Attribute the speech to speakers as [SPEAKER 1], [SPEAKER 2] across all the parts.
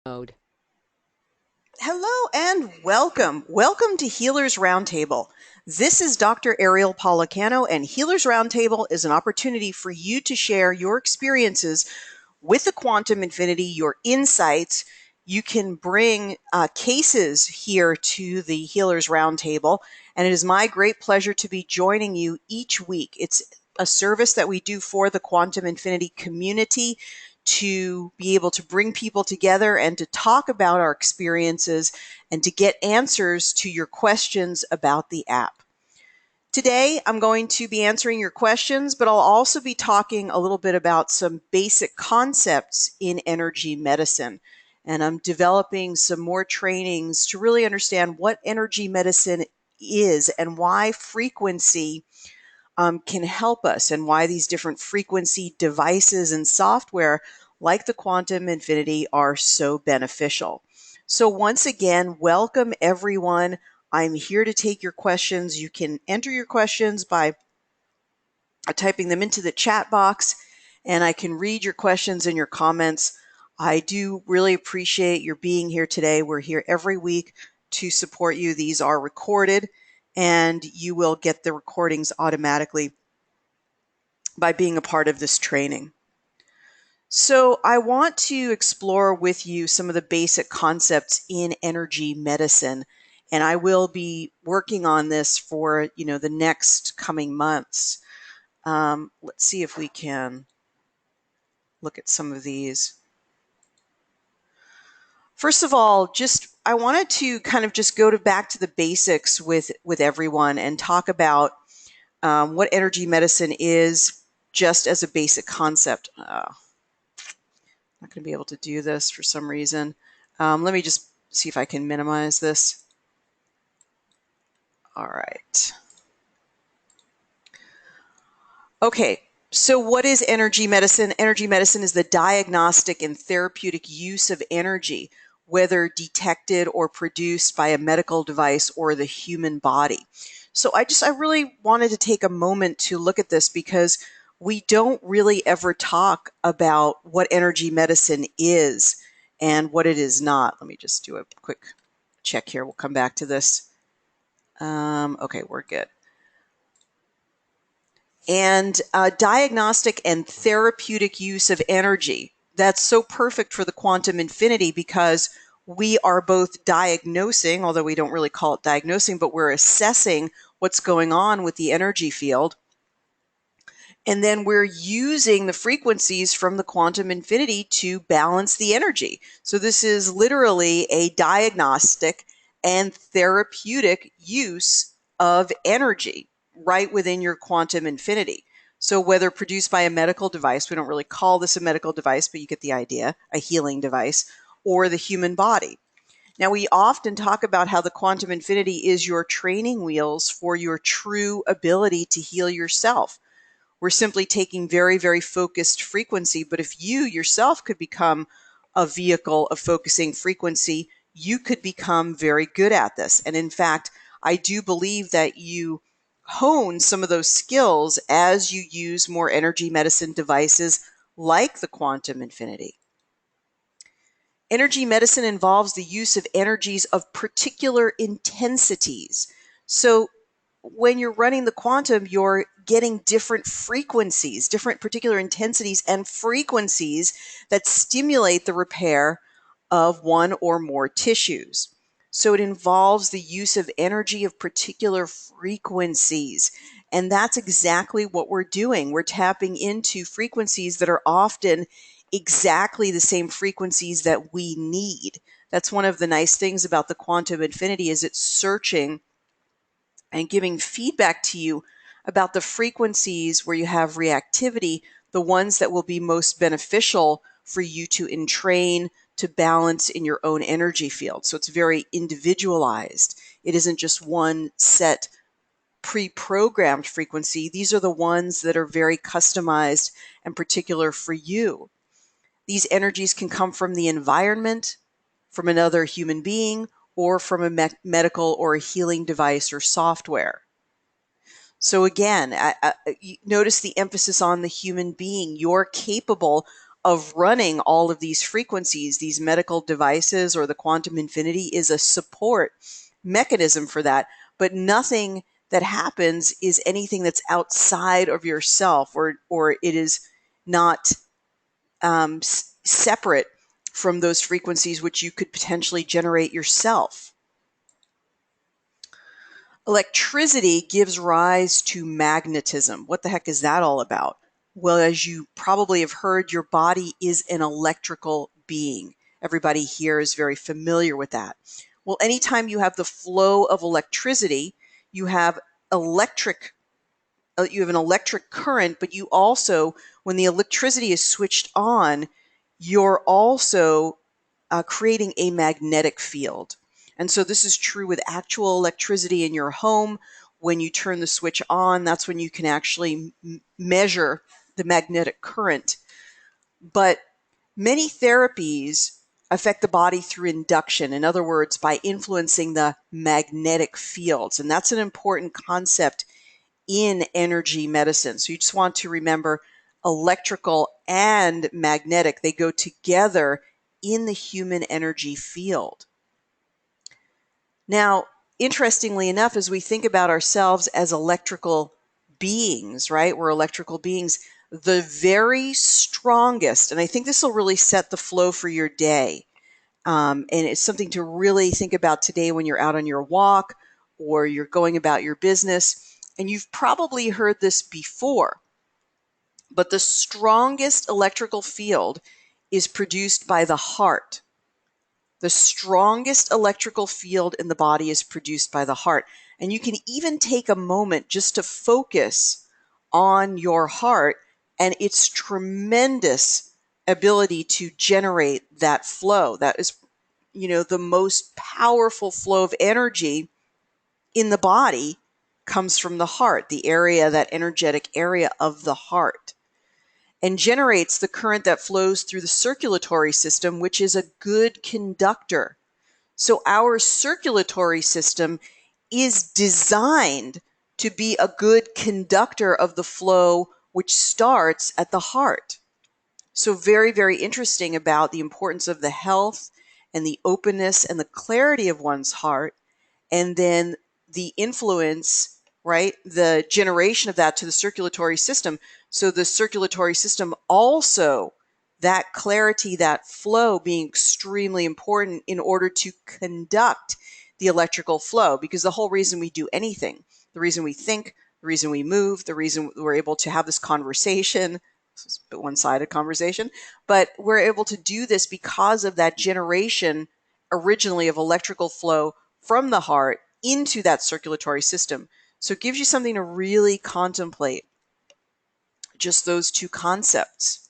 [SPEAKER 1] mode.
[SPEAKER 2] Hello and welcome. Welcome to Healers Roundtable. This is Dr. Ariel Policano, and Healers Roundtable is an opportunity for you to share your experiences with the quantum infinity, your insights. You can bring cases here to the Healers Roundtable, and it is my great pleasure to be joining you each week. It's a service that we do for the quantum infinity community to be able to bring people together and to talk about our experiences and to get answers to your questions about the app. Today, I'm going to be answering your questions, but I'll also be talking a little bit about some basic concepts in energy medicine. And I'm developing some more trainings to really understand what energy medicine is and why frequency can help us, and why these different frequency devices and software like the Quantum Infinity are so beneficial. So once again, welcome everyone. I'm here to take your questions. You can enter your questions by typing them into the chat box, and I can read your questions and your comments. I do really appreciate your being here today. We're here every week to support you. These are recorded, and you will get the recordings automatically by being a part of this training. So I want to explore with you some of the basic concepts in energy medicine, and I will be working on this for the next coming months. Let's see if we can look at some of these. First of all, I wanted to kind of just go back to the basics with everyone and talk about what energy medicine is, just as a basic concept. Not going to be able to do this for some reason. Let me just see if I can minimize this. All right. Okay, so what is energy medicine? Energy medicine is the diagnostic and therapeutic use of energy, whether detected or produced by a medical device or the human body. So I really wanted to take a moment to look at this, because we don't really ever talk about what energy medicine is and what it is not. Let me just do a quick check here. We'll come back to this. Okay, we're good. And diagnostic and therapeutic use of energy. That's so perfect for the quantum infinity, because we are both diagnosing, although we don't really call it diagnosing, but we're assessing what's going on with the energy field. And then we're using the frequencies from the quantum infinity to balance the energy. So this is literally a diagnostic and therapeutic use of energy right within your quantum infinity. So whether produced by a medical device, we don't really call this a medical device, but you get the idea, a healing device, or the human body. Now, we often talk about how the quantum infinity is your training wheels for your true ability to heal yourself. We're simply taking very, very focused frequency, but if you yourself could become a vehicle of focusing frequency, you could become very good at this. And in fact, I do believe that you hone some of those skills as you use more energy medicine devices like the quantum infinity. Energy medicine involves the use of energies of particular intensities. So when you're running the quantum, you're getting different frequencies, different particular intensities and frequencies that stimulate the repair of one or more tissues. So it involves the use of energy of particular frequencies. And that's exactly what we're doing. We're tapping into frequencies that are often exactly the same frequencies that we need. That's one of the nice things about the quantum infinity, is it's searching and giving feedback to you about the frequencies where you have reactivity, the ones that will be most beneficial for you to entrain, to balance in your own energy field. So it's very individualized. It isn't just one set pre-programmed frequency. These are the ones that are very customized and particular for you. These energies can come from the environment, from another human being, or from a medical or a healing device or software. So again, notice the emphasis on the human being. You're capable of running all of these frequencies, these medical devices or the quantum infinity is a support mechanism for that, but nothing that happens is anything that's outside of yourself, or it is not separate from those frequencies which you could potentially generate yourself. Electricity gives rise to magnetism. What the heck is that all about? Well, as you probably have heard, your body is an electrical being. Everybody here is very familiar with that. Well, anytime you have the flow of electricity, you have electric you have an electric current, but you also, when the electricity is switched on, you're also creating a magnetic field. And so this is true with actual electricity in your home. When you turn the switch on, that's when you can actually measure the magnetic current. But many therapies affect the body through induction. In other words, by influencing the magnetic fields. And that's an important concept in energy medicine. So you just want to remember electrical and magnetic, they go together in the human energy field. Now, interestingly enough, as we think about ourselves as electrical beings, right? We're electrical beings. The very strongest, and I think this will really set the flow for your day. And it's something to really think about today when you're out on your walk or you're going about your business. And you've probably heard this before, but the strongest electrical field is produced by the heart. The strongest electrical field in the body is produced by the heart. And you can even take a moment just to focus on your heart and its tremendous ability to generate that flow. That is, the most powerful flow of energy in the body comes from the heart, that energetic area of the heart, and generates the current that flows through the circulatory system, which is a good conductor. So our circulatory system is designed to be a good conductor of the flow, which starts at the heart. So very, very interesting about the importance of the health and the openness and the clarity of one's heart, and then the influence, right, the generation of that to the circulatory system. So the circulatory system also, that clarity, that flow being extremely important in order to conduct the electrical flow, because the whole reason we do anything, the reason we think, the reason we move, the reason we're able to have this conversation, this is a one-sided conversation, but we're able to do this because of that generation originally of electrical flow from the heart into that circulatory system. So it gives you something to really contemplate, just those two concepts.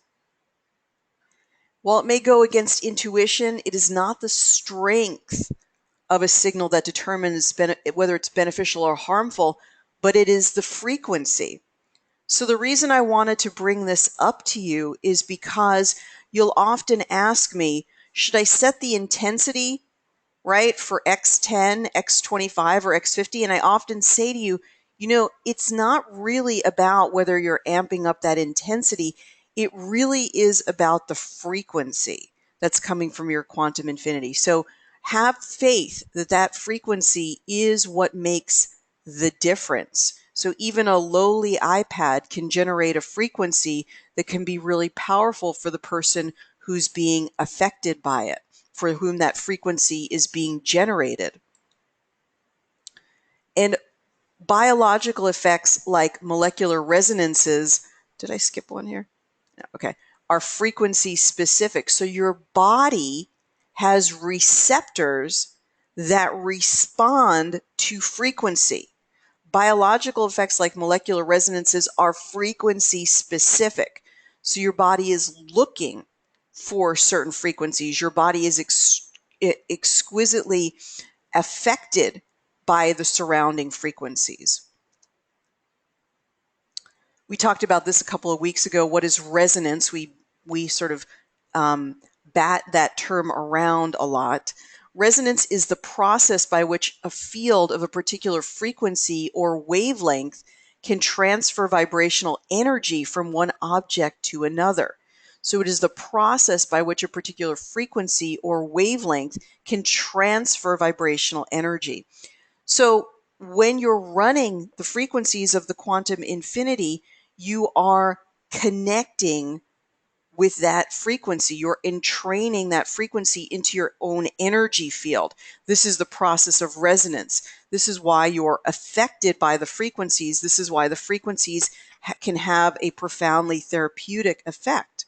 [SPEAKER 2] While it may go against intuition, it is not the strength of a signal that determines whether it's beneficial or harmful, but it is the frequency. So the reason I wanted to bring this up to you is because you'll often ask me, should I set the intensity, right, for X10, X25, or X50? And I often say to you, it's not really about whether you're amping up that intensity. It really is about the frequency that's coming from your quantum infinity. So have faith that that frequency is what makes the difference. So even a lowly iPad can generate a frequency that can be really powerful for the person who's being affected by it, for whom that frequency is being generated. And biological effects like molecular resonances, did I skip one here? No, okay, are frequency specific. So your body has receptors that respond to frequency. Biological effects like molecular resonances are frequency specific. So your body is looking for certain frequencies. Your body is exquisitely affected by the surrounding frequencies. We talked about this a couple of weeks ago. What is resonance? We sort of bat that term around a lot. Resonance is the process by which a field of a particular frequency or wavelength can transfer vibrational energy from one object to another. So it is the process by which a particular frequency or wavelength can transfer vibrational energy. So when you're running the frequencies of the quantum infinity, you are connecting with that frequency. You're entraining that frequency into your own energy field. This is the process of resonance. This is why you're affected by the frequencies. This is why the frequencies can have a profoundly therapeutic effect.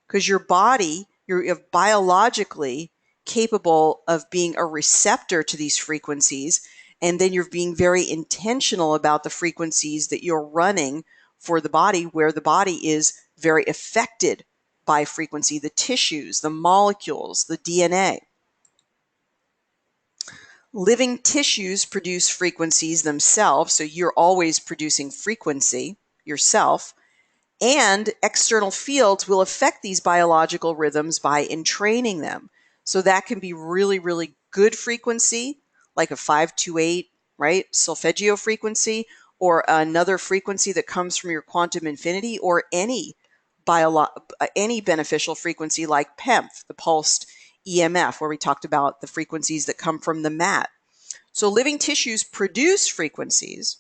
[SPEAKER 2] Because your body, you're biologically capable of being a receptor to these frequencies, and then you're being very intentional about the frequencies that you're running for the body, where the body is very affected by frequency, the tissues, the molecules, the DNA. Living tissues produce frequencies themselves, so you're always producing frequency yourself. And external fields will affect these biological rhythms by entraining them. So that can be really, really good frequency, like a 528, right? Solfeggio frequency, or another frequency that comes from your quantum infinity, or any beneficial frequency like PEMF, the pulsed EMF, where we talked about the frequencies that come from the mat. So living tissues produce frequencies,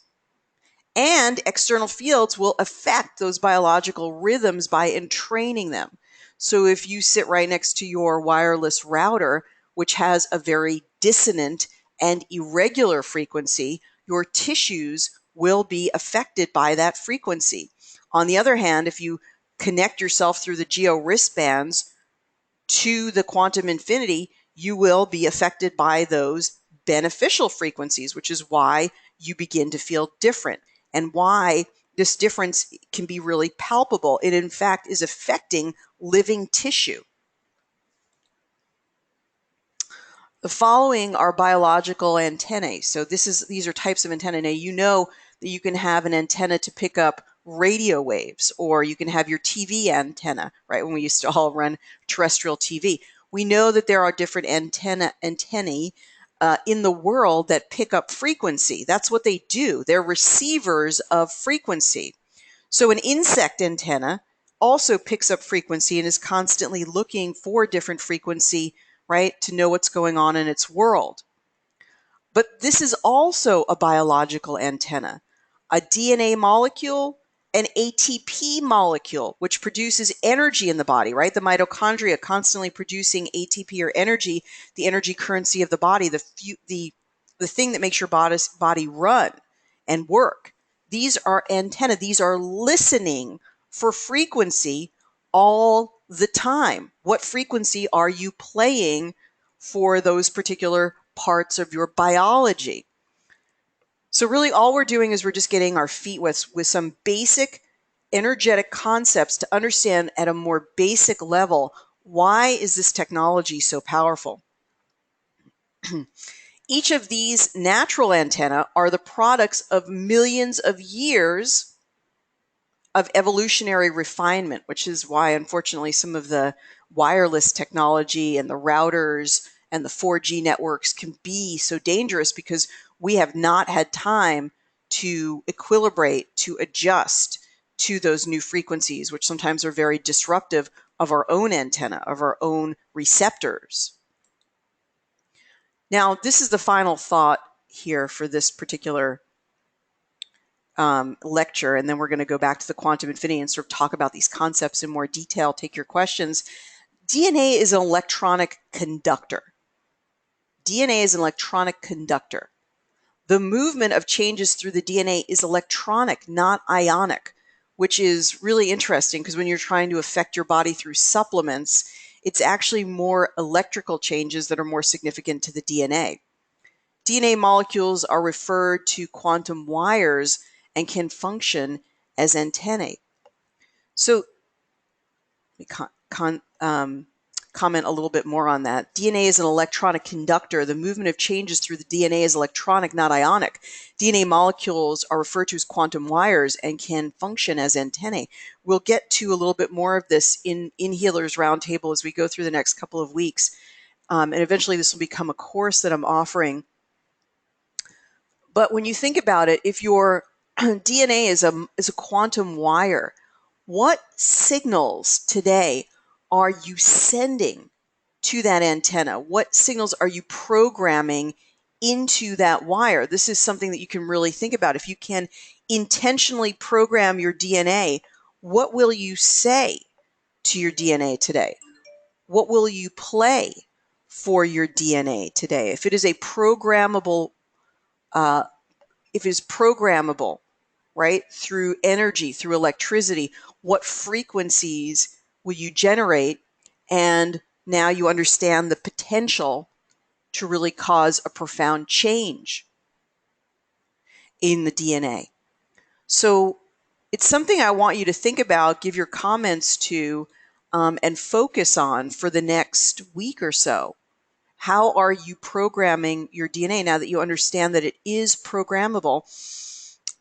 [SPEAKER 2] and external fields will affect those biological rhythms by entraining them. So if you sit right next to your wireless router, which has a very dissonant and irregular frequency, your tissues will be affected by that frequency. On the other hand, if you connect yourself through the geo wristbands to the quantum infinity, you will be affected by those beneficial frequencies, which is why you begin to feel different, and why this difference can be really palpable. It, in fact, is affecting living tissue. The following are biological antennae. So these are types of antennae. Now, you know that you can have an antenna to pick up radio waves, or you can have your TV antenna, right? When we used to all run terrestrial TV. We know that there are different antennae in the world that pick up frequency. That's what they do. They're receivers of frequency. So an insect antenna also picks up frequency and is constantly looking for different frequency, right, to know what's going on in its world. But this is also a biological antenna. A DNA molecule, an ATP molecule, which produces energy in the body, right? The mitochondria constantly producing ATP, or energy, the energy currency of the body, the thing that makes your body run and work. These are antennae. These are listening for frequency all the time. What frequency are you playing for those particular parts of your biology? So really all we're doing is we're just getting our feet wet with some basic energetic concepts to understand at a more basic level, why is this technology so powerful? Each of these natural antennae are the products of millions of years of evolutionary refinement, which is why, unfortunately, some of the wireless technology and the routers and the 4G networks can be so dangerous, because we have not had time to equilibrate, to adjust to those new frequencies, which sometimes are very disruptive of our own antenna, of our own receptors. Now, this is the final thought here for this particular lecture, and then we're going to go back to the quantum infinity and sort of talk about these concepts in more detail, take your questions. DNA is an electronic conductor. DNA is an electronic conductor. The movement of changes through the DNA is electronic, not ionic, which is really interesting, because when you're trying to affect your body through supplements, it's actually more electrical changes that are more significant to the DNA. DNA molecules are referred to quantum wires and can function as antennae. So let me comment a little bit more on that. DNA is an electronic conductor. The movement of changes through the DNA is electronic, not ionic. DNA molecules are referred to as quantum wires and can function as antennae. We'll get to a little bit more of this in Healers Roundtable as we go through the next couple of weeks. And eventually this will become a course that I'm offering. But when you think about it, if your DNA is a quantum wire, What signals today are you sending to that antenna? What signals are you programming into that wire? This is something that you can really think about. If you can intentionally program your DNA, what will you say to your DNA today? What will you play for your DNA today? If it is uh, programmable, right, through energy, through electricity, what frequencies will you generate? And now you understand the potential to really cause a profound change in the DNA. So it's something I want you to think about, give your comments to, and focus on for the next week or so. How are you programming your DNA now that you understand that it is programmable?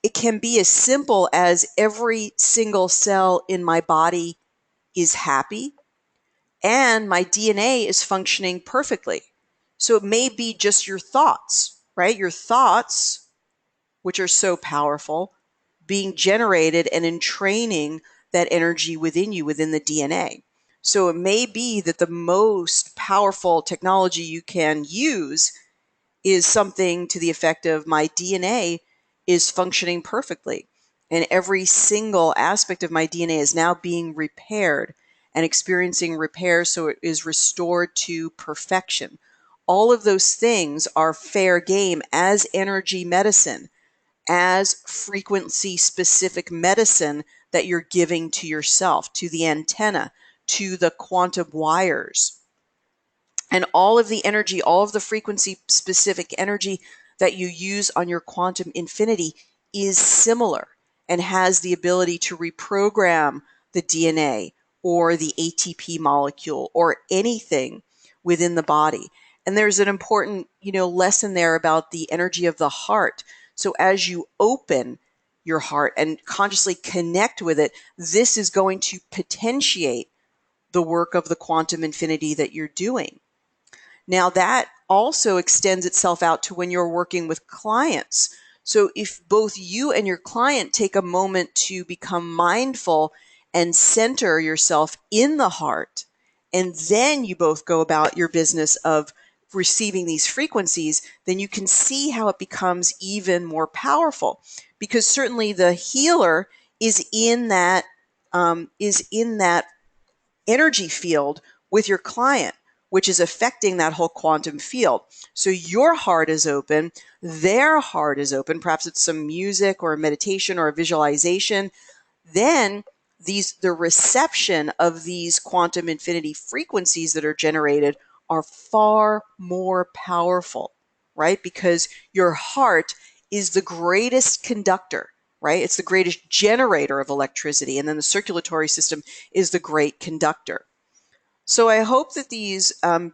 [SPEAKER 2] It can be as simple as every single cell in my body is happy and my DNA is functioning perfectly. So it may be just your thoughts, right? Your thoughts, which are so powerful, being generated and entraining that energy within you, within the DNA. So it may be that the most powerful technology you can use is something to the effect of my DNA is functioning perfectly. And every single aspect of my DNA is now being repaired and experiencing repair, so it is restored to perfection. All of those things are fair game as energy medicine, as frequency specific medicine that you're giving to yourself, to the antenna, to the quantum wires. And all of the energy, all of the frequency specific energy that you use on your quantum infinity is similar and has the ability to reprogram the DNA or the ATP molecule or anything within the body. And there's an important, lesson there about the energy of the heart. So as you open your heart and consciously connect with it, this is going to potentiate the work of the quantum infinity that you're doing. Now, that also extends itself out to when you're working with clients. So if both you and your client take a moment to become mindful and center yourself in the heart, and then you both go about your business of receiving these frequencies, then you can see how it becomes even more powerful. Because certainly the healer is in that energy field with your client, which is affecting that whole quantum field. So your heart is open, their heart is open. Perhaps it's some music or a meditation or a visualization. Then the reception of these quantum infinity frequencies that are generated are far more powerful, right? Because your heart is the greatest conductor, right? It's the greatest generator of electricity. And then the circulatory system is the great conductor. So I hope that these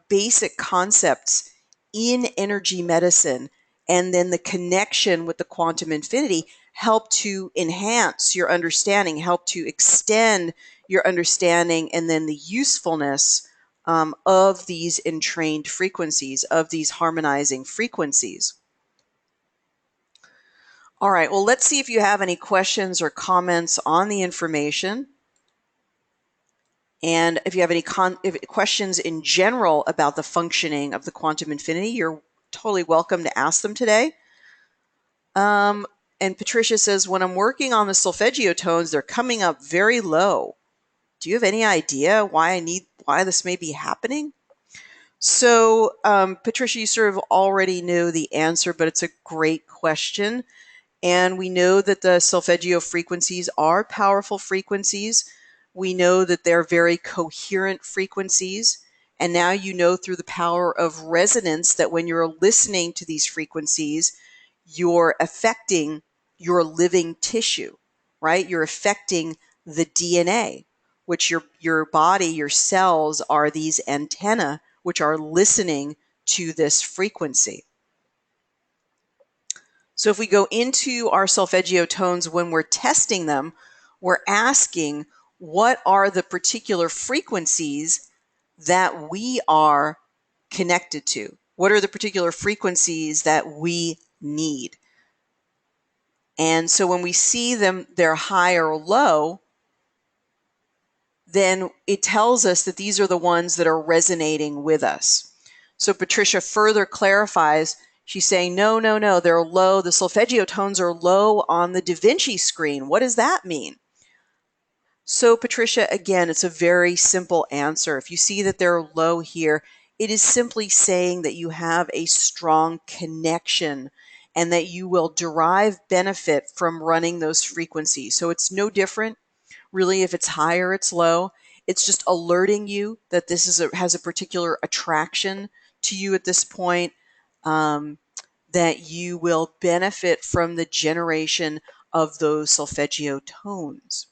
[SPEAKER 2] basic concepts in energy medicine and then the connection with the quantum infinity help to enhance your understanding, help to extend your understanding, and then the usefulness of these entrained frequencies, of these harmonizing frequencies. All right, well, let's see if you have any questions or comments on the information. And if you have any questions in general about the functioning of the quantum infinity, you're totally welcome to ask them today. And Patricia says, when I'm working on the solfeggio tones, they're coming up very low. Do you have any idea why this may be happening? So, Patricia, you sort of already know the answer, but it's a great question. And we know that the solfeggio frequencies are powerful frequencies. We know that they're very coherent frequencies. And now you know through the power of resonance that when you're listening to these frequencies, you're affecting your living tissue, right? You're affecting the DNA, which your body, your cells are these antennae, which are listening to this frequency. So if we go into our solfeggio tones when we're testing them, we're asking what are the particular frequencies that we are connected to? What are the particular frequencies that we need? And so when we see them, they're high or low, then it tells us that these are the ones that are resonating with us. So Patricia further clarifies. She's saying, no, no, no, they're low. The solfeggio tones are low on the Da Vinci screen. What does that mean? So Patricia, again, it's a very simple answer. If you see that they're low here, it is simply saying that you have a strong connection and that you will derive benefit from running those frequencies. So it's no different, really, if it's high or it's low. It's just alerting you that this has a particular attraction to you at this point, that you will benefit from the generation of those solfeggio tones.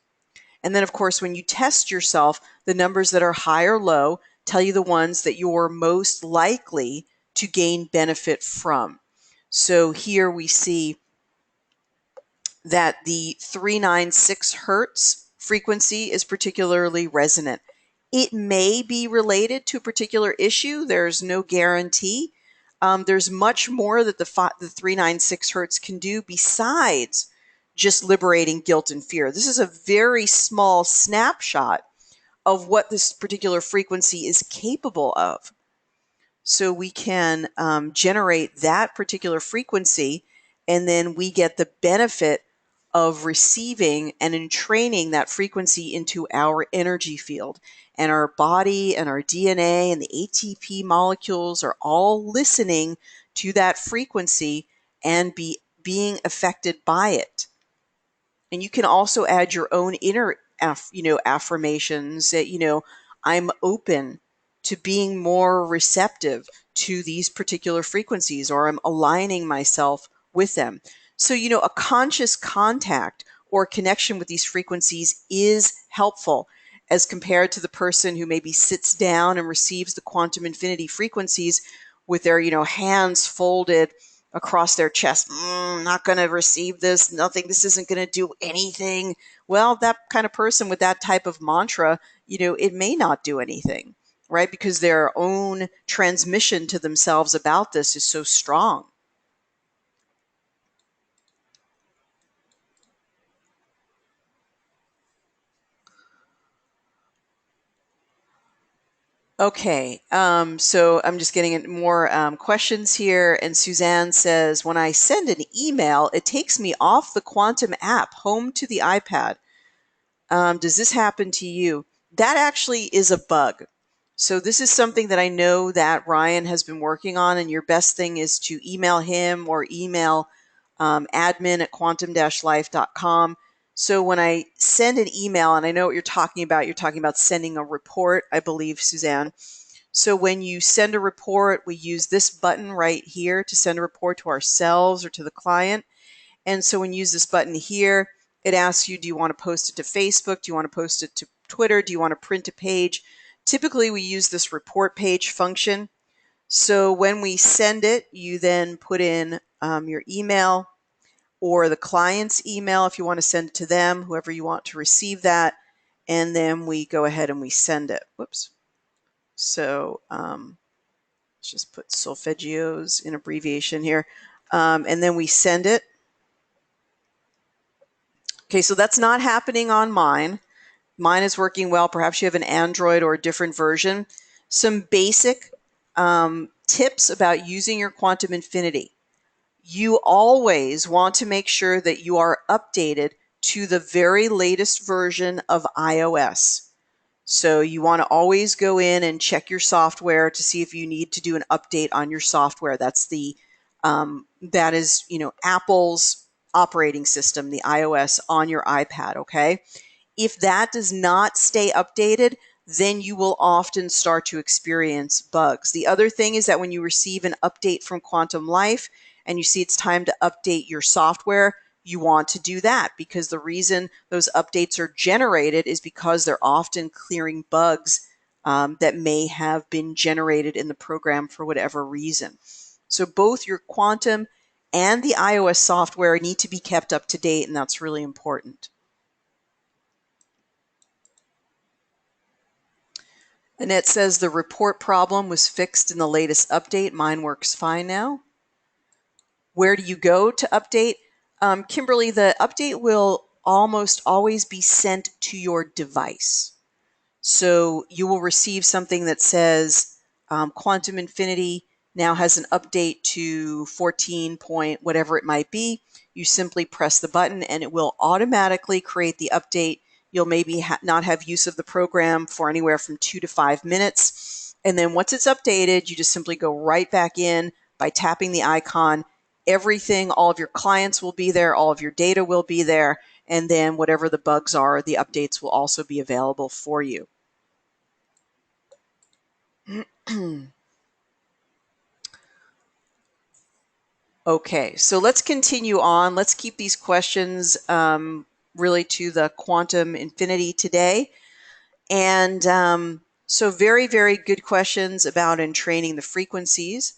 [SPEAKER 2] And then, of course, when you test yourself, the numbers that are high or low tell you the ones that you're most likely to gain benefit from. So here we see that the 396 hertz frequency is particularly resonant. It may be related to a particular issue. There's no guarantee. There's much more that the 396 hertz can do besides just liberating guilt and fear. This is a very small snapshot of what this particular frequency is capable of. So we can generate that particular frequency, and then we get the benefit of receiving and entraining that frequency into our energy field. And our body and our DNA and the ATP molecules are all listening to that frequency and being affected by it. And you can also add your own inner affirmations that, I'm open to being more receptive to these particular frequencies, or I'm aligning myself with them. So, a conscious contact or connection with these frequencies is helpful as compared to the person who maybe sits down and receives the quantum infinity frequencies with their, hands folded across their chest. Not going to receive this. Nothing. This isn't going to do anything. Well, that kind of person with that type of mantra, it may not do anything, right? Because their own transmission to themselves about this is so strong. Okay, so I'm just getting more questions here. And Suzanne says, when I send an email, it takes me off the Quantum app home to the iPad. Does this happen to you? That actually is a bug. So this is something that I know that Ryan has been working on, and your best thing is to email him or email admin@quantum-life.com. So when I send an email, and I know what you're talking about sending a report, I believe, Suzanne. So when you send a report, we use this button right here to send a report to ourselves or to the client. And so when you use this button here, it asks you, do you want to post it to Facebook? Do you want to post it to Twitter? Do you want to print a page? Typically, we use this report page function. So when we send it, you then put in your email or the client's email if you want to send it to them, whoever you want to receive that. And then we go ahead and we send it. Whoops. So let's just put solfeggios in abbreviation here. And then we send it. Okay, so that's not happening on mine. Mine is working well. Perhaps you have an Android or a different version. Some basic tips about using your Quantum Infinity. You always want to make sure that you are updated to the very latest version of iOS. So you want to always go in and check your software to see if you need to do an update on your software. That's that is Apple's operating system, the iOS on your iPad. Okay. If that does not stay updated, then you will often start to experience bugs. The other thing is that when you receive an update from Quantum Life and you see it's time to update your software, you want to do that, because the reason those updates are generated is because they're often clearing bugs that may have been generated in the program for whatever reason. So both your Quantum and the iOS software need to be kept up to date, and that's really important. Annette says the report problem was fixed in the latest update. Mine works fine now. Where do you go to update? Kimberly, the update will almost always be sent to your device. So you will receive something that says Quantum Infinity now has an update to 14 point whatever it might be. You simply press the button and it will automatically create the update. You'll maybe not have use of the program for anywhere from 2 to 5 minutes. And then once it's updated, you just simply go right back in by tapping the icon. Everything, all of your clients will be there, all of your data will be there, and then whatever the bugs are, the updates will also be available for you. Okay, so let's continue on. Let's keep these questions really to the quantum infinity today. And so very, very good questions about entraining the frequencies.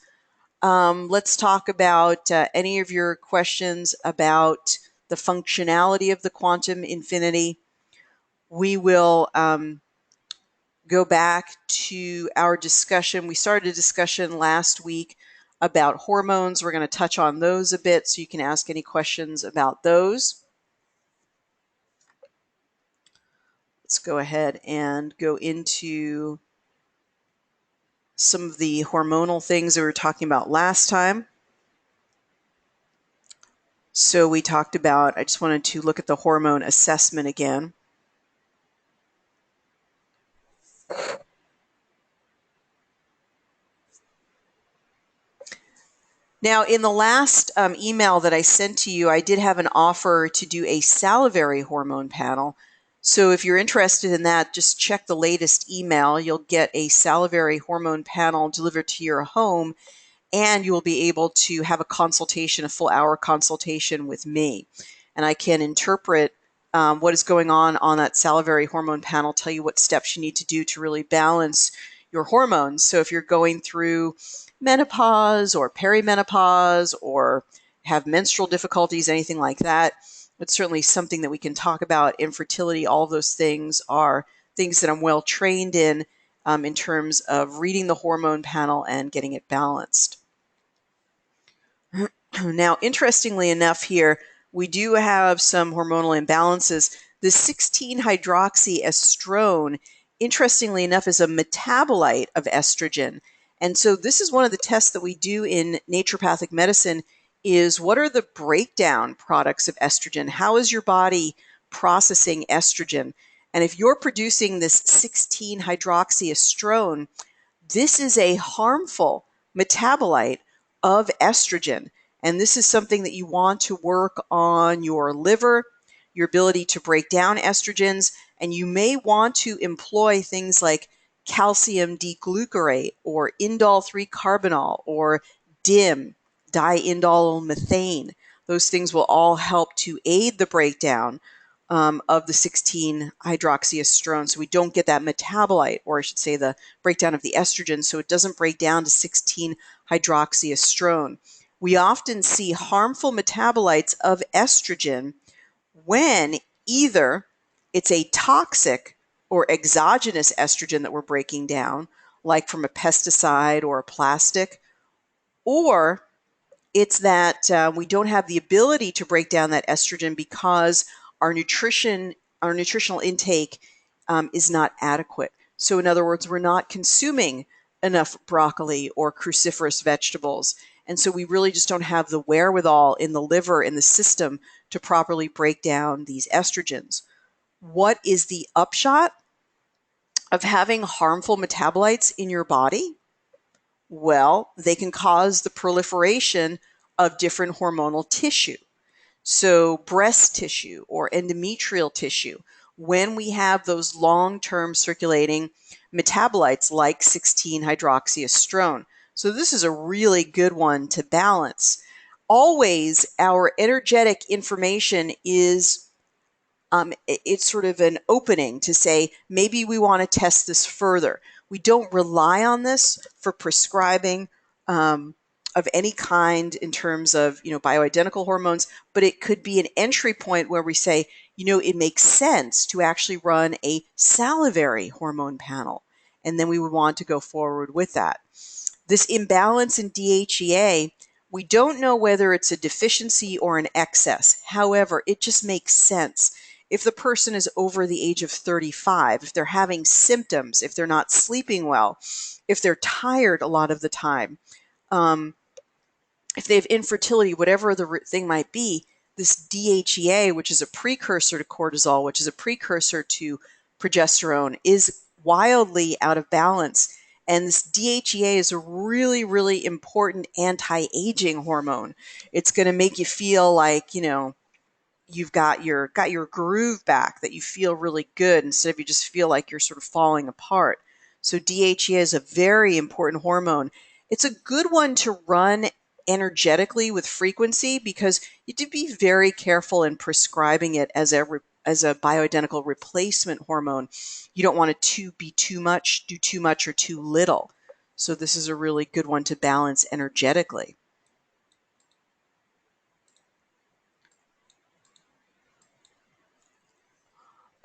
[SPEAKER 2] Let's talk about any of your questions about the functionality of the quantum infinity. We will go back to our discussion. We started a discussion last week about hormones. We're going to touch on those a bit, so you can ask any questions about those. Let's go ahead and go into some of the hormonal things that we were talking about last time. So we talked about, I just wanted to look at the hormone assessment again. Now, in the last email that I sent to you, I did have an offer to do a salivary hormone panel. So if you're interested in that, just check the latest email. You'll get a salivary hormone panel delivered to your home, and you will be able to have a consultation, a full hour consultation with me. And I can interpret what is going on that salivary hormone panel, tell you what steps you need to do to really balance your hormones. So if you're going through menopause or perimenopause or have menstrual difficulties, anything like that, it's certainly something that we can talk about. Infertility, all of those things are things that I'm well trained in terms of reading the hormone panel and getting it balanced. Now, interestingly enough here, we do have some hormonal imbalances. The 16-hydroxyestrone, interestingly enough, is a metabolite of estrogen. And so this is one of the tests that we do in naturopathic medicine is what are the breakdown products of estrogen? How is your body processing estrogen? And if you're producing this 16-hydroxyestrone, this is a harmful metabolite of estrogen. And this is something that you want to work on your liver, your ability to break down estrogens, and you may want to employ things like calcium D-glucarate or indole-3-carbinol or DIM, diindolylmethane. Those things will all help to aid the breakdown of the 16-hydroxyestrone, so we don't get that metabolite, or I should say the breakdown of the estrogen, so it doesn't break down to 16-hydroxyestrone. We often see harmful metabolites of estrogen when either it's a toxic or exogenous estrogen that we're breaking down, like from a pesticide or a plastic, or it's that we don't have the ability to break down that estrogen because our nutritional intake is not adequate. So in other words, we're not consuming enough broccoli or cruciferous vegetables. And so we really just don't have the wherewithal in the liver, in the system, to properly break down these estrogens. What is the upshot of having harmful metabolites in your body? Well, they can cause the proliferation of different hormonal tissue. So breast tissue or endometrial tissue, when we have those long-term circulating metabolites like 16-hydroxyestrone. So this is a really good one to balance. Always our energetic information is it's sort of an opening to say, maybe we want to test this further. We don't rely on this for prescribing of any kind in terms of, bioidentical hormones, but it could be an entry point where we say, it makes sense to actually run a salivary hormone panel. And then we would want to go forward with that. This imbalance in DHEA, we don't know whether it's a deficiency or an excess. However, it just makes sense. if the person is over the age of 35, if they're having symptoms, if they're not sleeping well, if they're tired a lot of the time, if they have infertility, whatever the thing might be, this DHEA, which is a precursor to cortisol, which is a precursor to progesterone, is wildly out of balance. And this DHEA is a really, really important anti-aging hormone. It's going to make you feel like, you've got your groove back, that you feel really good instead of you just feel like you're sort of falling apart. So DHEA is a very important hormone. It's a good one to run energetically with frequency, because you have to be very careful in prescribing it as a bioidentical replacement hormone. You don't want it to be too much, do too much, or too little. So this is a really good one to balance energetically.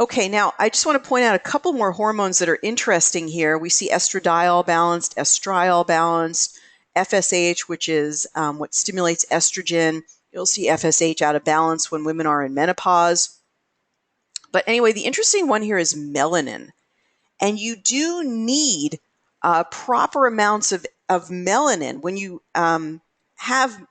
[SPEAKER 2] Okay, now I just want to point out a couple more hormones that are interesting here. We see estradiol balanced, estriol balanced, FSH, which is what stimulates estrogen. You'll see FSH out of balance when women are in menopause. But anyway, the interesting one here is melanin. And you do need proper amounts of melanin. When you have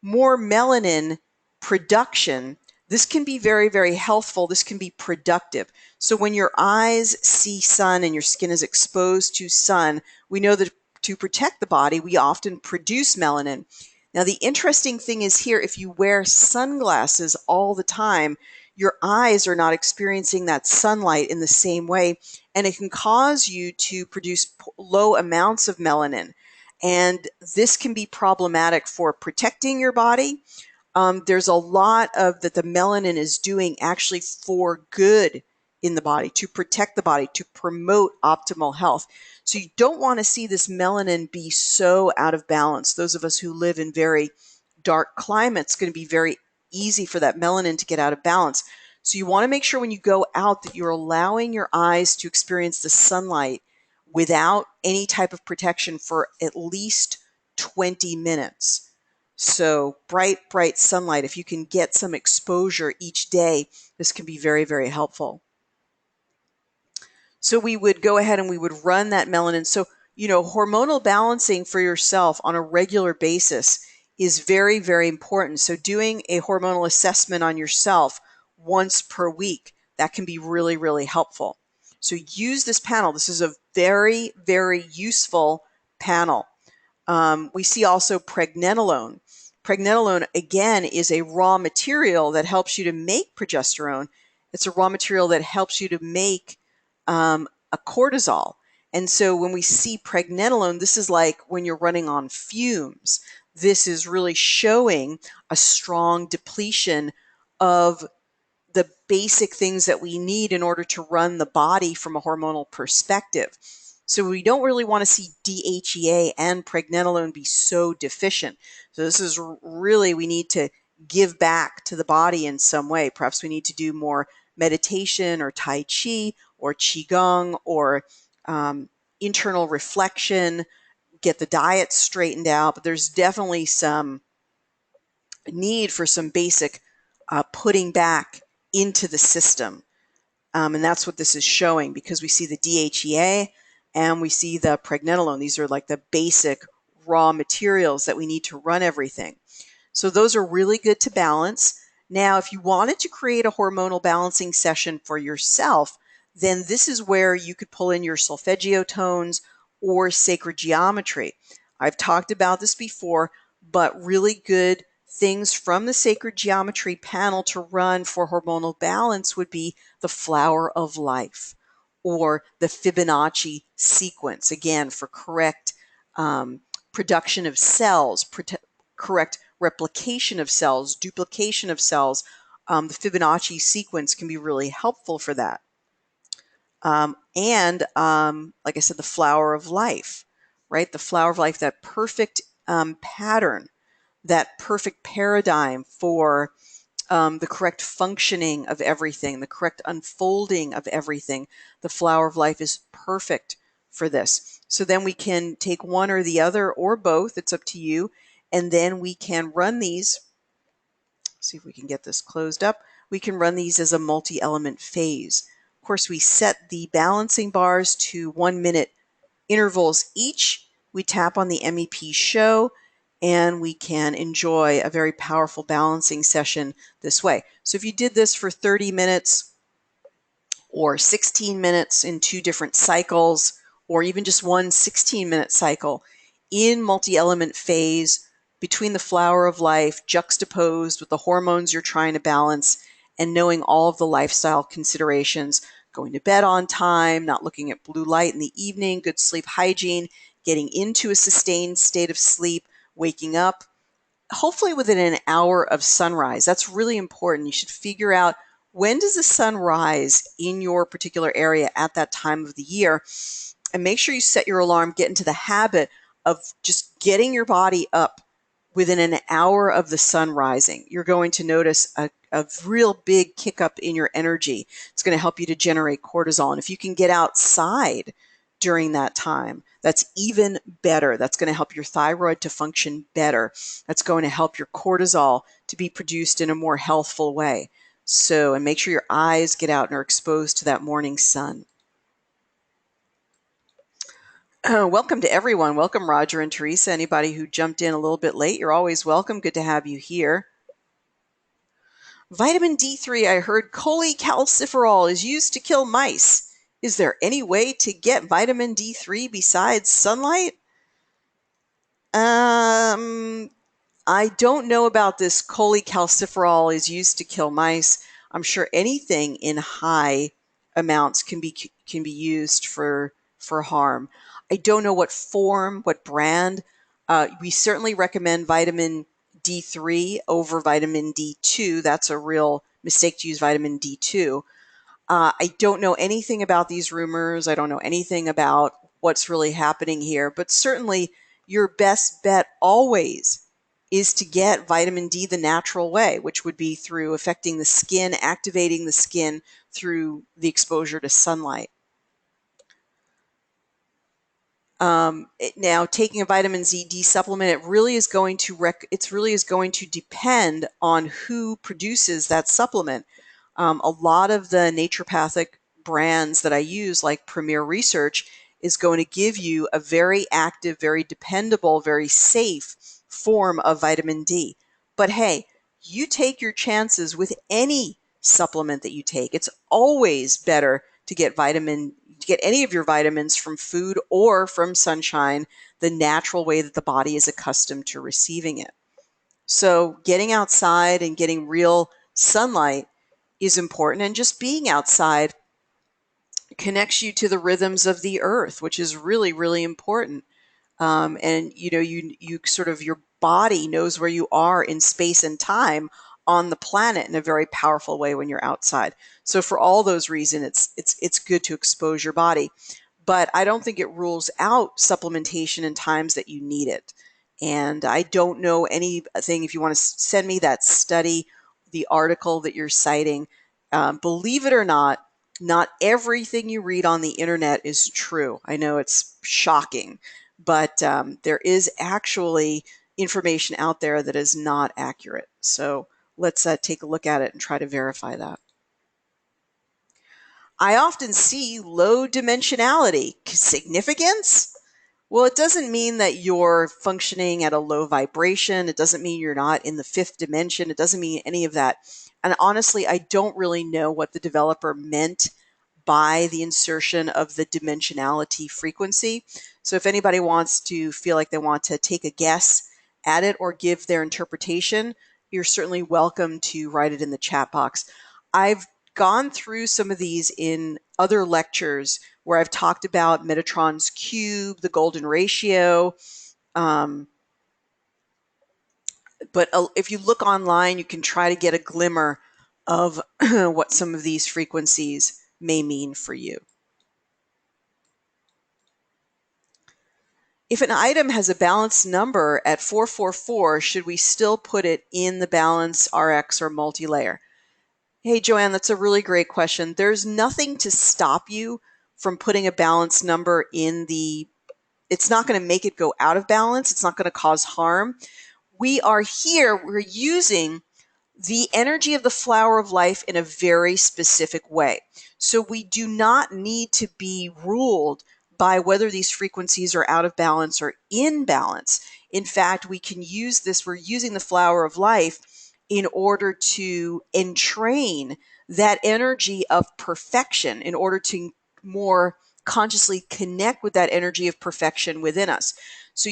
[SPEAKER 2] more melanin production, this can be very, very healthful. This can be productive. So when your eyes see sun and your skin is exposed to sun, we know that to protect the body, we often produce melanin. Now, the interesting thing is here, if you wear sunglasses all the time, your eyes are not experiencing that sunlight in the same way, and it can cause you to produce low amounts of melanin. And this can be problematic for protecting your body. There's a lot of that the melanin is doing actually for good in the body, to protect the body, to promote optimal health. So you don't want to see this melanin be so out of balance. Those of us who live in very dark climates, it's going to be very easy for that melanin to get out of balance. So you want to make sure when you go out that you're allowing your eyes to experience the sunlight without any type of protection for at least 20 minutes. So bright, bright sunlight, if you can get some exposure each day, this can be very, very helpful. So we would go ahead and we would run that melanin. So, hormonal balancing for yourself on a regular basis is very, very important. So doing a hormonal assessment on yourself once per week, that can be really, really helpful. So use this panel. This is a very, very useful panel. We see also pregnenolone. Pregnenolone, again, is a raw material that helps you to make progesterone. It's a raw material that helps you to make a cortisol. And so when we see pregnenolone, this is like when you're running on fumes. This is really showing a strong depletion of the basic things that we need in order to run the body from a hormonal perspective. So we don't really want to see DHEA and pregnenolone be so deficient. So this is really, we need to give back to the body in some way. Perhaps we need to do more meditation or Tai Chi or Qigong or internal reflection, get the diet straightened out. But there's definitely some need for some basic putting back into the system. And that's what this is showing, because we see the DHEA and we see the pregnenolone. These are like the basic raw materials that we need to run everything. So those are really good to balance. Now, if you wanted to create a hormonal balancing session for yourself, then this is where you could pull in your solfeggio tones or sacred geometry. I've talked about this before, but really good things from the sacred geometry panel to run for hormonal balance would be the flower of life or the Fibonacci sequence, again, for correct production of cells, correct replication of cells, duplication of cells. The Fibonacci sequence can be really helpful for that. And like I said, the flower of life, right? The flower of life, that perfect pattern, that perfect paradigm for the correct functioning of everything, the correct unfolding of everything. The flower of life is perfect for this. So then we can take one or the other or both, it's up to you, and then we can run these. See if we can get this closed up. we can run these as a multi-element phase. Of course, we set the balancing bars to 1-minute intervals each. We tap on the MEP show, and we can enjoy a very powerful balancing session this way. So if you did this for 30 minutes or 16 minutes in 2 different cycles, or even just one 16-minute cycle in multi-element phase between the flower of life juxtaposed with the hormones you're trying to balance, and knowing all of the lifestyle considerations, going to bed on time, not looking at blue light in the evening, good sleep hygiene, getting into a sustained state of sleep, waking up, hopefully within an hour of sunrise. That's really important. You should figure out, when does the sun rise in your particular area at that time of the year, and make sure you set your alarm, get into the habit of just getting your body up within an hour of the sun rising. You're going to notice a real big kick up in your energy. It's going to help you to generate cortisol. And if you can get outside during that time, that's even better. That's going to help your thyroid to function better. That's going to help your cortisol to be produced in a more healthful way. So, and make sure your eyes get out and are exposed to that morning sun. Welcome to everyone. Welcome, Roger and Teresa. Anybody who jumped in a little bit late, you're always welcome. Good to have you here. Vitamin D3, I heard cholecalciferol is used to kill mice. Is there any way to get vitamin D3 besides sunlight? I don't know about this cholecalciferol is used to kill mice. I'm sure anything in high amounts can be used for harm. I don't know what form, what brand. We certainly recommend vitamin D3 over vitamin D2. That's a real mistake to use vitamin D2. I don't know anything about these rumors. I don't know anything about what's really happening here, but certainly your best bet always is to get vitamin D the natural way, which would be through affecting the skin, activating the skin through the exposure to sunlight. Now, taking a vitamin D supplement, it really is going to depend on who produces that supplement. A lot of the naturopathic brands that I use, like Premier Research, is going to give you a very active, very dependable, very safe form of vitamin D. But hey, you take your chances with any supplement that you take. It's always better to get any of your vitamins from food or from sunshine, the natural way that the body is accustomed to receiving it. So getting outside and getting real sunlight is important, and just being outside connects you to the rhythms of the earth, which is really, really important. And you sort of, your body knows where you are in space and time on the planet in a very powerful way when you're outside. So for all those reasons, it's good to expose your body. But I don't think it rules out supplementation in times that you need it. And I don't know anything. If you want to send me that study, the article that you're citing, believe it or not everything you read on the internet is true. I know it's shocking, but there is actually information out there that is not accurate. So let's take a look at it and try to verify that. I often see low dimensionality. Significance? Well, it doesn't mean that you're functioning at a low vibration. It doesn't mean you're not in the 5th dimension. It doesn't mean any of that. And honestly, I don't really know what the developer meant by the insertion of the dimensionality frequency. So if anybody wants to feel like they want to take a guess at it or give their interpretation, you're certainly welcome to write it in the chat box. I've gone through some of these in other lectures where I've talked about Metatron's cube, the golden ratio. But if you look online, you can try to get a glimmer of what some of these frequencies may mean for you. If an item has a balance number at 444, should we still put it in the balance RX or multi-layer? Hey, Joanne, that's a really great question. There's nothing to stop you from putting a balance number in it's not going to make it go out of balance. It's not going to cause harm. We're using the energy of the flower of life in a very specific way. So we do not need to be ruled by whether these frequencies are out of balance or in balance. In fact, we can use this, we're using the flower of life in order to entrain that energy of perfection, in order to more consciously connect with that energy of perfection within us. So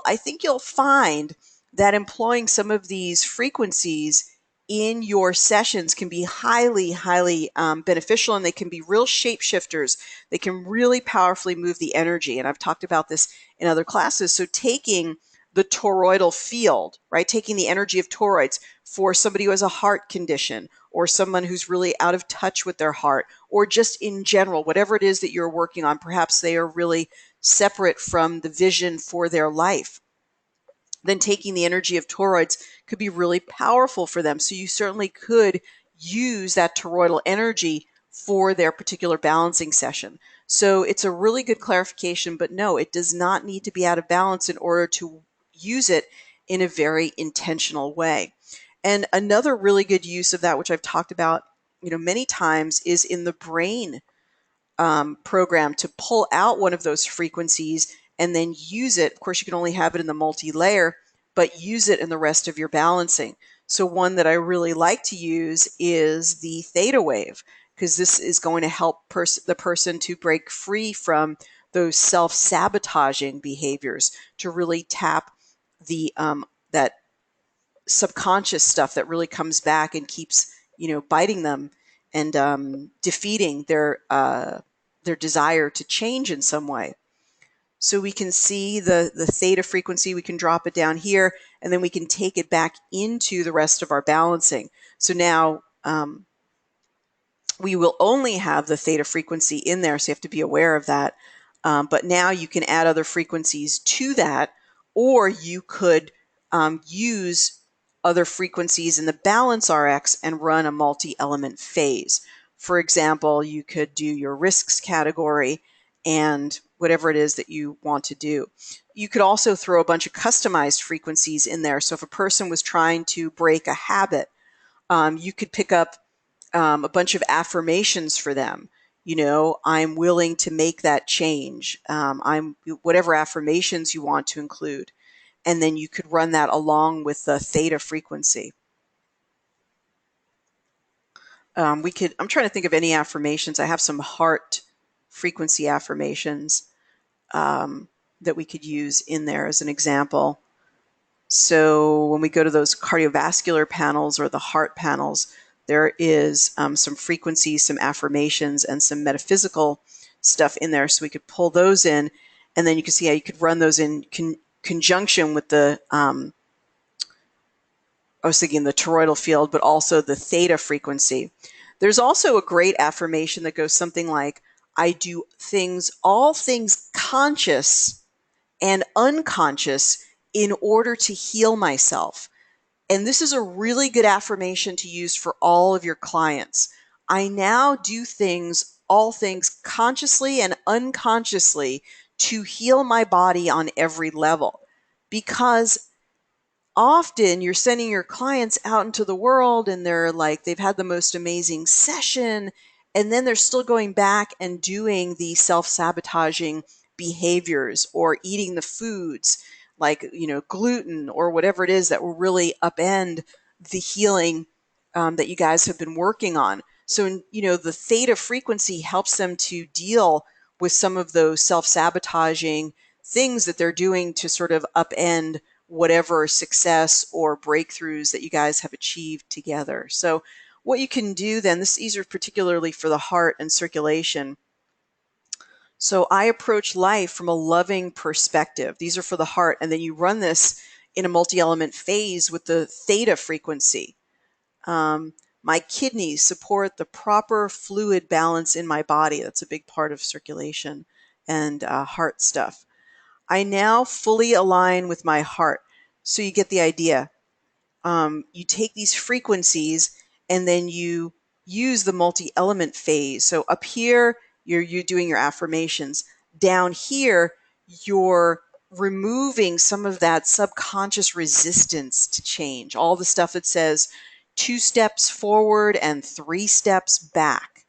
[SPEAKER 2] I think you'll find that employing some of these frequencies in your sessions can be highly, highly beneficial, and they can be real shapeshifters. They can really powerfully move the energy. And I've talked about this in other classes. So taking the toroidal field, right? Taking the energy of toroids for somebody who has a heart condition, or someone who's really out of touch with their heart, or just in general, whatever it is that you're working on, perhaps they are really separate from the vision for their life, then taking the energy of toroids could be really powerful for them. So you certainly could use that toroidal energy for their particular balancing session. So it's a really good clarification, but no, it does not need to be out of balance in order to use it in a very intentional way. And another really good use of that, which I've talked about, many times, is in the brain program, to pull out one of those frequencies and then use it. Of course, you can only have it in the multi-layer, but use it in the rest of your balancing. So one that I really like to use is the theta wave, because this is going to help the person to break free from those self-sabotaging behaviors, to really tap the that subconscious stuff that really comes back and keeps biting them, and defeating their desire to change in some way. So we can see the theta frequency, we can drop it down here, and then we can take it back into the rest of our balancing. So now we will only have the theta frequency in there, so you have to be aware of that. But now you can add other frequencies to that, or you could use other frequencies in the balance RX and run a multi-element phase. For example, you could do your risks category and whatever it is that you want to do. You could also throw a bunch of customized frequencies in there. So if a person was trying to break a habit, you could pick up a bunch of affirmations for them. I'm willing to make that change. Whatever affirmations you want to include. And then you could run that along with the theta frequency. I'm trying to think of any affirmations. I have some heart frequency affirmations that we could use in there as an example. So when we go to those cardiovascular panels or the heart panels, there is some frequencies, some affirmations, and some metaphysical stuff in there. So we could pull those in, and then you can see how you could run those in conjunction with the, I was thinking the toroidal field, but also the theta frequency. There's also a great affirmation that goes something like, I do all things conscious and unconscious in order to heal myself. And this is a really good affirmation to use for all of your clients. I now do all things consciously and unconsciously to heal my body on every level. Because often you're sending your clients out into the world and they've had the most amazing session, and then they're still going back and doing the self-sabotaging behaviors or eating the foods like gluten or whatever it is that will really upend the healing that you guys have been working on. So the theta frequency helps them to deal with some of those self-sabotaging things that they're doing to sort of upend whatever success or breakthroughs that you guys have achieved together. So what you can do then, these are particularly for the heart and circulation. So I approach life from a loving perspective. These are for the heart. And then you run this in a multi-element phase with the theta frequency. My kidneys support the proper fluid balance in my body. That's a big part of circulation and heart stuff. I now fully align with my heart. So you get the idea. You take these frequencies and then you use the multi-element phase. So up here, you're doing your affirmations. Down here, you're removing some of that subconscious resistance to change. All the stuff that says, 2 steps forward and 3 steps back.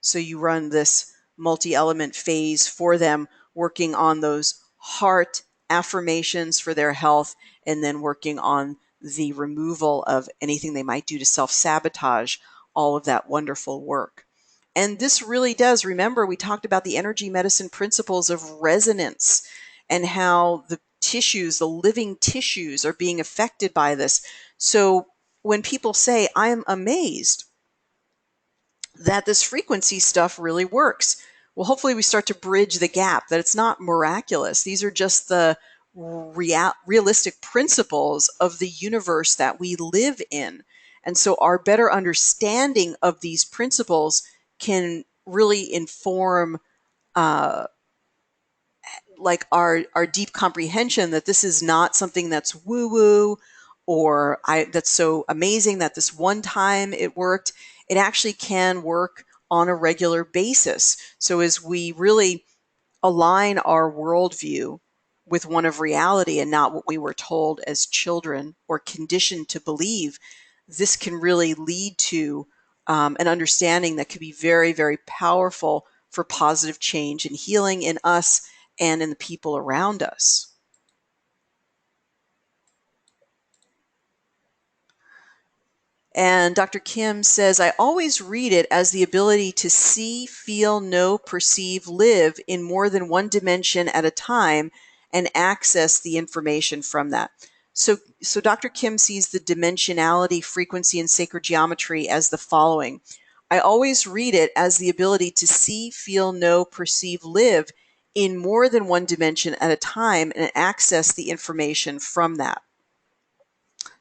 [SPEAKER 2] So you run this multi-element phase for them, working on those heart affirmations for their health, and then working on the removal of anything they might do to self-sabotage all of that wonderful work. And this really does, remember, we talked about the energy medicine principles of resonance and how the tissues, the living tissues, are being affected by this. So when people say, I am amazed that this frequency stuff really works, well, hopefully we start to bridge the gap, that it's not miraculous. These are just the realistic principles of the universe that we live in. And so our better understanding of these principles can really inform like our deep comprehension that this is not something that's woo-woo or that's so amazing that this one time it worked. It actually can work on a regular basis. So as we really align our worldview with one of reality and not what we were told as children or conditioned to believe, this can really lead to an understanding that can be very, very powerful for positive change and healing in us and in the people around us. And Dr. Kim says, I always read it as the ability to see, feel, know, perceive, live in more than one dimension at a time and access the information from that. So Dr. Kim sees the dimensionality, frequency, and sacred geometry as the following. I always read it as the ability to see, feel, know, perceive, live in more than one dimension at a time and access the information from that.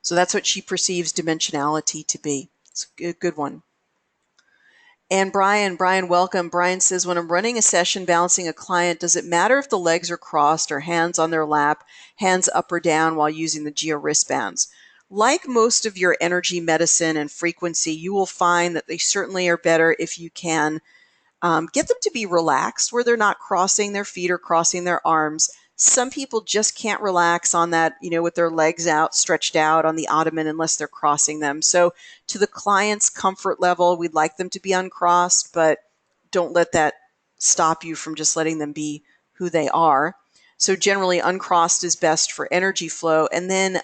[SPEAKER 2] So that's what she perceives dimensionality to be. It's a good one. And Brian, welcome. Brian says, when I'm running a session balancing a client, does it matter if the legs are crossed or hands on their lap, hands up or down while using the geo wristbands? Like most of your energy medicine and frequency, you will find that they certainly are better if you can get them to be relaxed where they're not crossing their feet or crossing their arms. Some people just can't relax on that, with their legs out, stretched out on the ottoman unless they're crossing them. So to the client's comfort level, we'd like them to be uncrossed, but don't let that stop you from just letting them be who they are. So generally uncrossed is best for energy flow. And then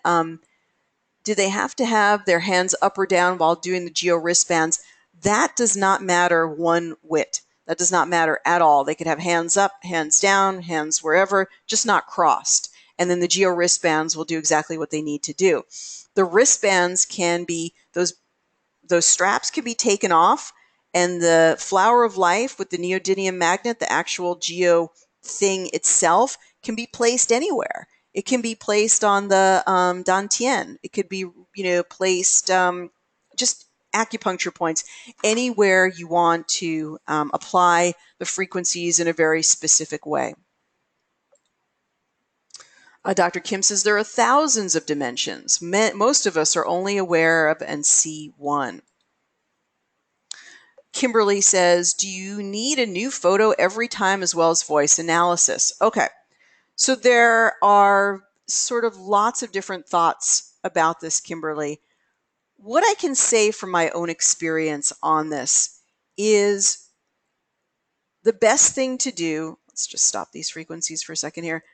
[SPEAKER 2] do they have to have their hands up or down while doing the geo wristbands? That does not matter one whit. That does not matter at all. They could have hands up, hands down, hands wherever, just not crossed. And then the geo wristbands will do exactly what they need to do. The wristbands can be, those straps can be taken off, and the flower of life with the neodymium magnet, the actual geo thing itself, can be placed anywhere. It can be placed on the dantian. It could be, placed just acupuncture points, anywhere you want to apply the frequencies in a very specific way. Dr. Kim says there are thousands of dimensions. Most of us are only aware of and see one. Kimberly says, do you need a new photo every time as well as voice analysis? Okay, so there are sort of lots of different thoughts about this, Kimberly. What I can say from my own experience on this is the best thing to do, let's just stop these frequencies for a second here.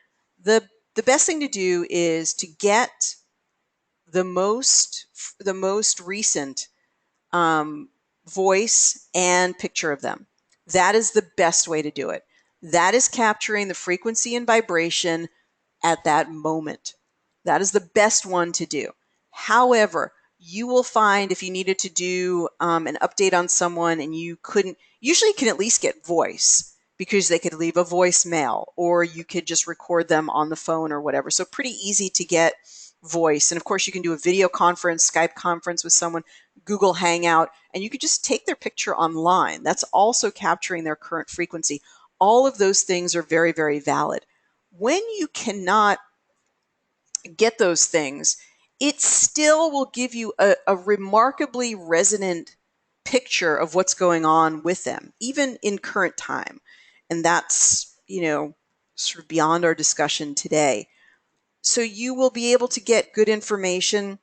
[SPEAKER 2] The best thing to do is to get the most recent voice and picture of them. That is the best way to do it. That is capturing the frequency and vibration at that moment. That is the best one to do. However, you will find if you needed to do an update on someone and you couldn't, usually you can at least get voice because they could leave a voicemail or you could just record them on the phone or whatever. So pretty easy to get voice. And of course you can do a video conference, Skype conference with someone, Google Hangout, and you could just take their picture online. That's also capturing their current frequency. All of those things are very, very valid. When you cannot get those things, it still will give you a remarkably resonant picture of what's going on with them, even in current time. And that's, sort of beyond our discussion today. So you will be able to get good information.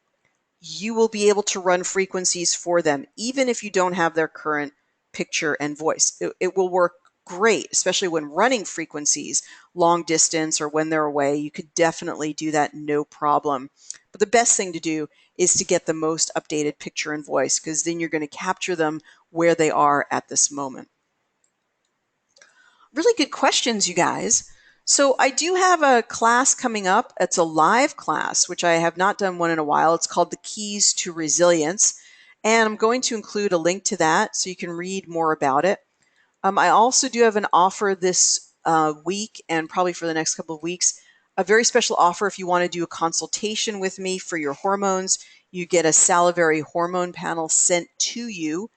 [SPEAKER 2] you will be able to run frequencies for them, even if you don't have their current picture and voice. It will work great, especially when running frequencies long distance or when they're away. You could definitely do that, no problem. But the best thing to do is to get the most updated picture and voice, because then you're going to capture them where they are at this moment. Really good questions, you guys. So I do have a class coming up. It's a live class, which I have not done one in a while. It's called The Keys to Resilience. And I'm going to include a link to that so you can read more about it. I also do have an offer this week, and probably for the next couple of weeks, a very special offer. If you want to do a consultation with me for your hormones, you get a salivary hormone panel sent to you,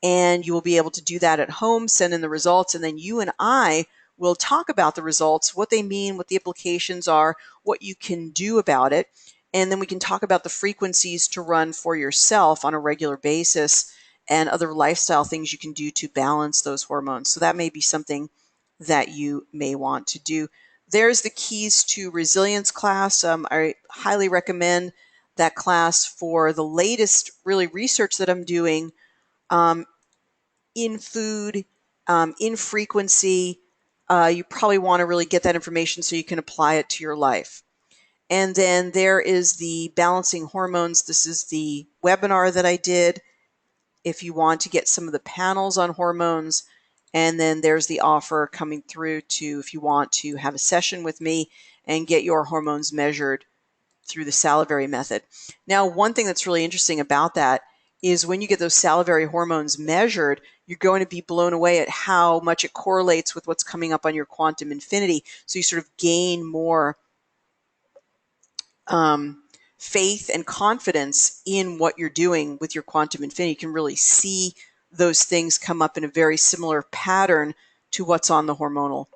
[SPEAKER 2] and you will be able to do that at home, send in the results, and then you and I will talk about the results, what they mean, what the implications are, what you can do about it. And then we can talk about the frequencies to run for yourself on a regular basis and other lifestyle things you can do to balance those hormones. So that may be something that you may want to do. There's the Keys to Resilience class. I highly recommend that class for the latest really research that I'm doing in food, in frequency. You probably want to really get that information so you can apply it to your life. And then there is the Balancing Hormones. This is the webinar that I did if you want to get some of the panels on hormones. And then there's the offer coming through to if you want to have a session with me and get your hormones measured through the salivary method. Now, one thing that's really interesting about that is when you get those salivary hormones measured, you're going to be blown away at how much it correlates with what's coming up on your quantum infinity. So you sort of gain more faith and confidence in what you're doing with your quantum infinity. You can really see those things come up in a very similar pattern to what's on the hormonal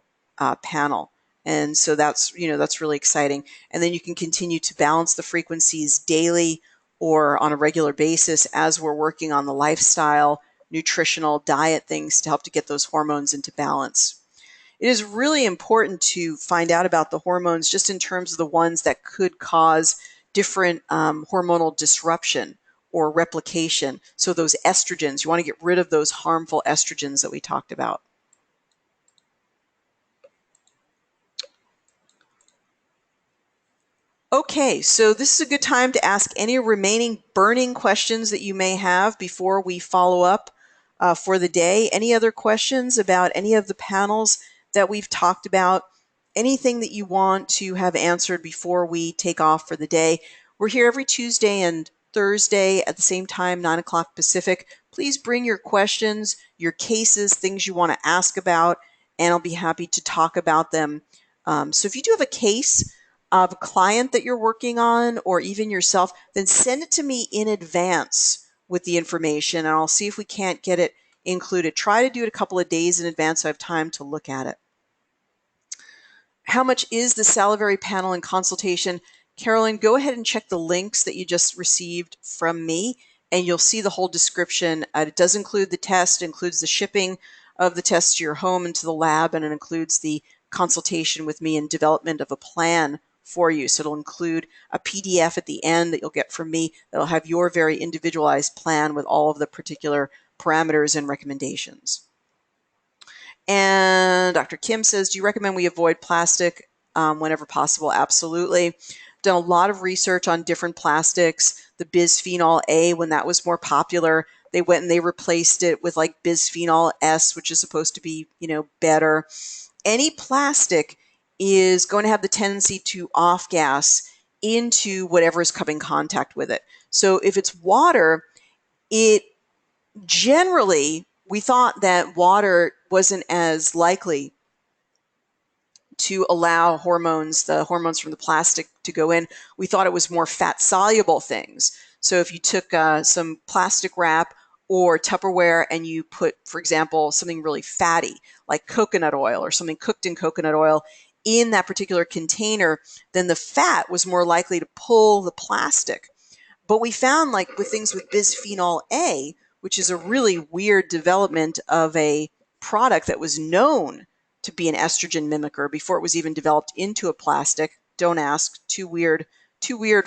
[SPEAKER 2] panel. And so that's really exciting. And then you can continue to balance the frequencies daily or on a regular basis as we're working on the lifestyle, nutritional, diet things to help to get those hormones into balance. It is really important to find out about the hormones just in terms of the ones that could cause different hormonal disruption or replication. So those estrogens, you want to get rid of those harmful estrogens that we talked about. Okay, so this is a good time to ask any remaining burning questions that you may have before we follow up for the day. Any other questions about any of the panels that we've talked about? Anything that you want to have answered before we take off for the day? We're here every Tuesday and Thursday at the same time, 9 o'clock Pacific. Please bring your questions, your cases, things you want to ask about, and I'll be happy to talk about them. So if you do have a case of a client that you're working on or even yourself, then send it to me in advance with the information, and I'll see if we can't get it included. Try to do it a couple of days in advance so I have time to look at it. How much is the salivary panel and consultation? Carolyn, go ahead and check the links that you just received from me, and you'll see the whole description. It does include the test, includes the shipping of the test to your home and to the lab, and it includes the consultation with me and development of a plan for you. So it'll include a PDF at the end that you'll get from me that'll have your very individualized plan with all of the particular parameters and recommendations. And Dr. Kim says, do you recommend we avoid plastic whenever possible? Absolutely. Done a lot of research on different plastics. The bisphenol A, when that was more popular, they went and they replaced it with like bisphenol S, which is supposed to be, better. Any plastic is going to have the tendency to off gas into whatever is coming in contact with it. So if it's water, it generally, we thought that water wasn't as likely to allow the hormones from the plastic to go in. We thought it was more fat-soluble things. So if you took some plastic wrap or Tupperware and you put, for example, something really fatty, like coconut oil or something cooked in coconut oil in that particular container, then the fat was more likely to pull the plastic. But we found, like with things with bisphenol A, which is a really weird development of a product that was known to be an estrogen mimicker before it was even developed into a plastic. Don't ask, too weird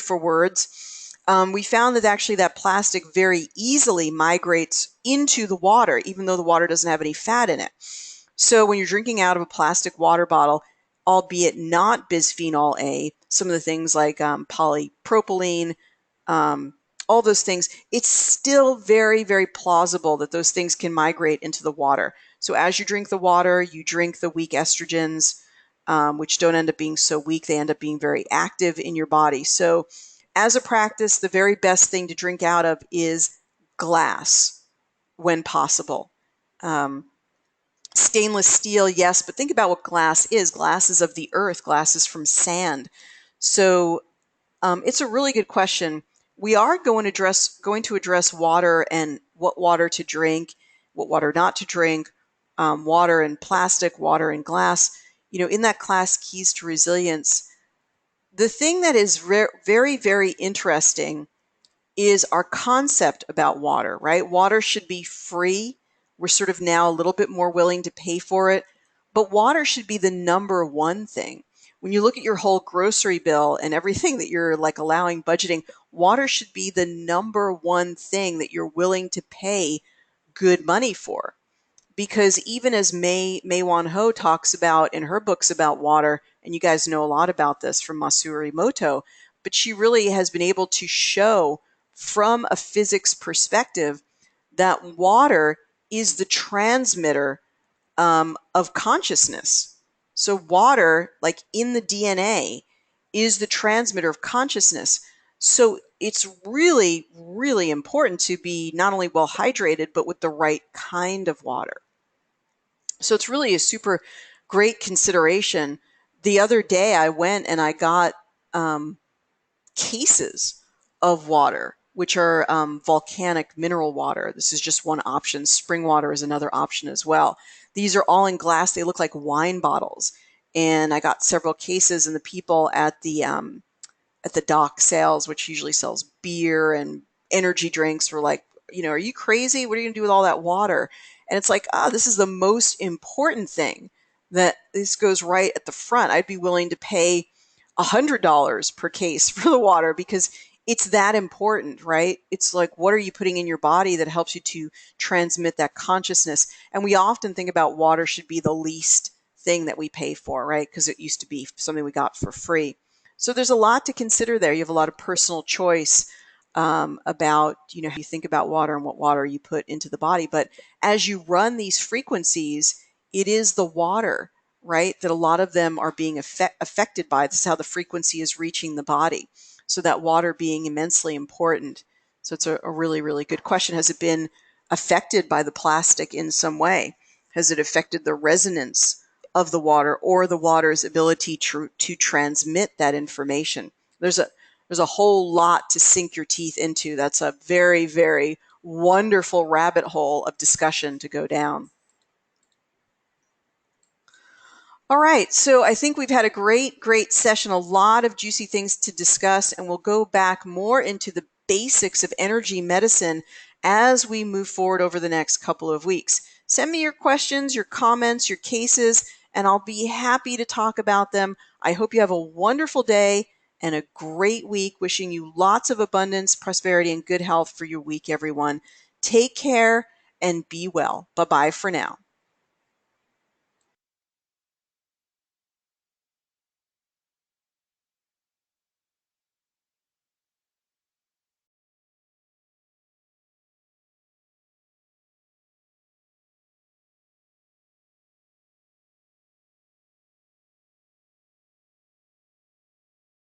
[SPEAKER 2] for words. we found that actually that plastic very easily migrates into the water, even though the water doesn't have any fat in it. So when you're drinking out of a plastic water bottle, albeit not bisphenol A, some of the things like polypropylene, um, all those things, it's still very, very plausible that those things can migrate into the water. So as you drink the water, you drink the weak estrogens, which don't end up being so weak. They end up being very active in your body. So as a practice, the very best thing to drink out of is glass when possible. Um, Stainless steel, yes, but think about what glass is. Glass is of the earth. Glass is from sand. So it's a really good question. We are going to address water and what water to drink, what water not to drink, water and plastic, water and glass. In that class, Keys to Resilience, the thing that is very, very interesting is our concept about water, right? Water should be free. We're sort of now a little bit more willing to pay for it, but water should be the number one thing. When you look at your whole grocery bill and everything that you're like allowing budgeting, water should be the number one thing that you're willing to pay good money for. Because even as May Wan Ho talks about in her books about water, and you guys know a lot about this from Masaru Emoto, but she really has been able to show from a physics perspective that water is the transmitter of consciousness. So water, like in the DNA, is the transmitter of consciousness. So it's really, really important to be not only well hydrated, but with the right kind of water. So it's really a super great consideration. The other day I went and I got cases of water, which are volcanic mineral water. This is just one option. Spring water is another option as well. These are all in glass. They look like wine bottles. And I got several cases, and the people at the dock sales, which usually sells beer and energy drinks, were like, are you crazy? What are you going to do with all that water? And it's like, this is the most important thing, that this goes right at the front. I'd be willing to pay $100 per case for the water because it's that important, right? It's like, what are you putting in your body that helps you to transmit that consciousness? And we often think about water should be the least thing that we pay for, right? Because it used to be something we got for free. So there's a lot to consider there. You have a lot of personal choice about, how you think about water and what water you put into the body. But as you run these frequencies, it is the water, right, that a lot of them are being affected by. This is how the frequency is reaching the body. So that water being immensely important. So it's a really, really good question. Has it been affected by the plastic in some way? Has it affected the resonance of the water or the water's ability to transmit that information? There's a whole lot to sink your teeth into. That's a very, very wonderful rabbit hole of discussion to go down. All right, so I think we've had a great, great session, a lot of juicy things to discuss, and we'll go back more into the basics of energy medicine as we move forward over the next couple of weeks. Send me your questions, your comments, your cases, and I'll be happy to talk about them. I hope you have a wonderful day and a great week. Wishing you lots of abundance, prosperity, and good health for your week, everyone. Take care and be well. Bye-bye for now.